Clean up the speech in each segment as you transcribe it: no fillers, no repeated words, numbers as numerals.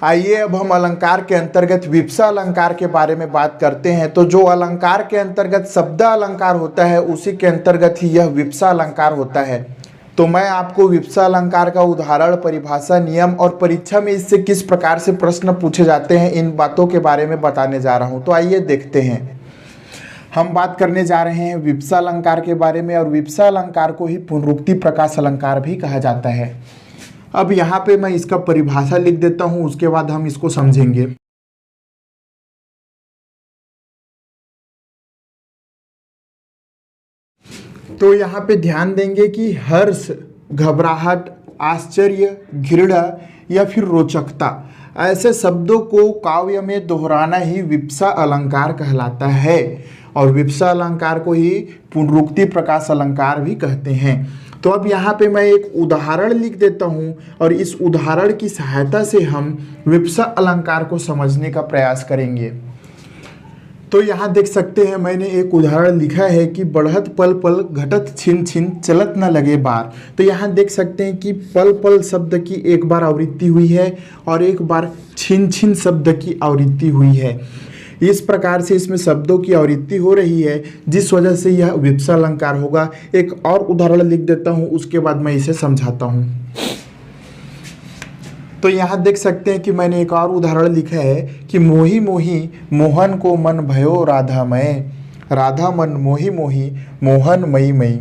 आइए अब हम अलंकार के अंतर्गत विप्सा अलंकार के बारे में बात करते हैं। तो जो अलंकार के अंतर्गत शब्द अलंकार होता है उसी के अंतर्गत ही यह विप्सा अलंकार होता है। तो मैं आपको विप्सा अलंकार का उदाहरण, परिभाषा, नियम और परीक्षा में इससे किस प्रकार से प्रश्न पूछे जाते हैं, इन बातों के बारे में बताने जा रहा हूं। तो आइए देखते हैं। हम बात करने जा रहे हैं विप्सा अलंकार के बारे में, और विप्सा अलंकार को ही पुनरुक्ति प्रकाश अलंकार भी कहा जाता है। अब यहाँ पे मैं इसका परिभाषा लिख देता हूँ, उसके बाद हम इसको समझेंगे। तो यहाँ पे ध्यान देंगे कि हर्ष, घबराहट, आश्चर्य, घृणा या फिर रोचकता, ऐसे शब्दों को काव्य में दोहराना ही विप्सा अलंकार कहलाता है। और विप्सा अलंकार को ही पुनरुक्ति प्रकाश अलंकार भी कहते हैं। तो अब यहाँ पे मैं एक उदाहरण लिख देता हूँ, और इस उदाहरण की सहायता से हम विप्सा अलंकार को समझने का प्रयास करेंगे। तो यहाँ देख सकते हैं मैंने एक उदाहरण लिखा है कि बढ़त पल पल, घटत छिन छिन, चलत न लगे बार। तो यहाँ देख सकते हैं कि पल पल शब्द की एक बार आवृत्ति हुई है और एक बार छिन छिन शब्द की आवृत्ति हुई है। इस प्रकार से इसमें शब्दों की आवृत्ति हो रही है, जिस वजह से यह विप्सा अलंकार होगा। एक और उदाहरण लिख देता हूँ, उसके बाद मैं इसे समझाता हूँ। तो यहाँ देख सकते हैं कि मैंने एक और उदाहरण लिखा है कि मोही मोही मोहन को मन भयो राधामय, राधा मन मोही मोही मोहन मई मई।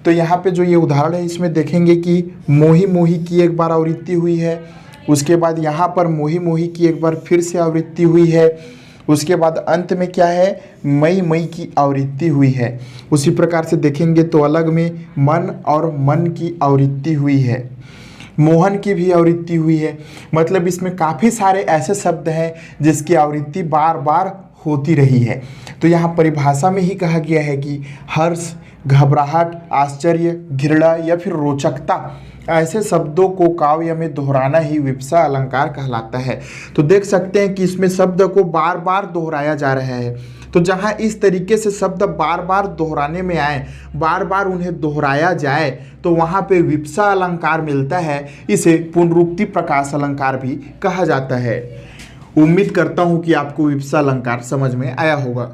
तो यहाँ पे जो ये उदाहरण है इसमें देखेंगे कि मोही मोही की एक बार आवृत्ति हुई है, उसके बाद यहाँ पर मोही मोही की एक बार फिर से आवृत्ति हुई है, उसके बाद अंत में क्या है, मई मई की आवृत्ति हुई है। उसी प्रकार से देखेंगे तो अलग में मन और मन की आवृत्ति हुई है, मोहन की भी आवृत्ति हुई है। मतलब इसमें काफ़ी सारे ऐसे शब्द हैं जिसकी आवृत्ति बार बार होती रही है। तो यहाँ परिभाषा में ही कहा गया है कि हर्ष, घबराहट, आश्चर्य, घृणा या फिर रोचकता, ऐसे शब्दों को काव्य में दोहराना ही विप्सा अलंकार कहलाता है। तो देख सकते हैं कि इसमें शब्द को बार बार दोहराया जा रहा है। तो जहाँ इस तरीके से शब्द बार बार दोहराने में आए, बार बार उन्हें दोहराया जाए, तो वहाँ पे विप्सा अलंकार मिलता है। इसे पुनरुक्ति प्रकाश अलंकार भी कहा जाता है। उम्मीद करता हूँ कि आपको विप्सा अलंकार समझ में आया होगा।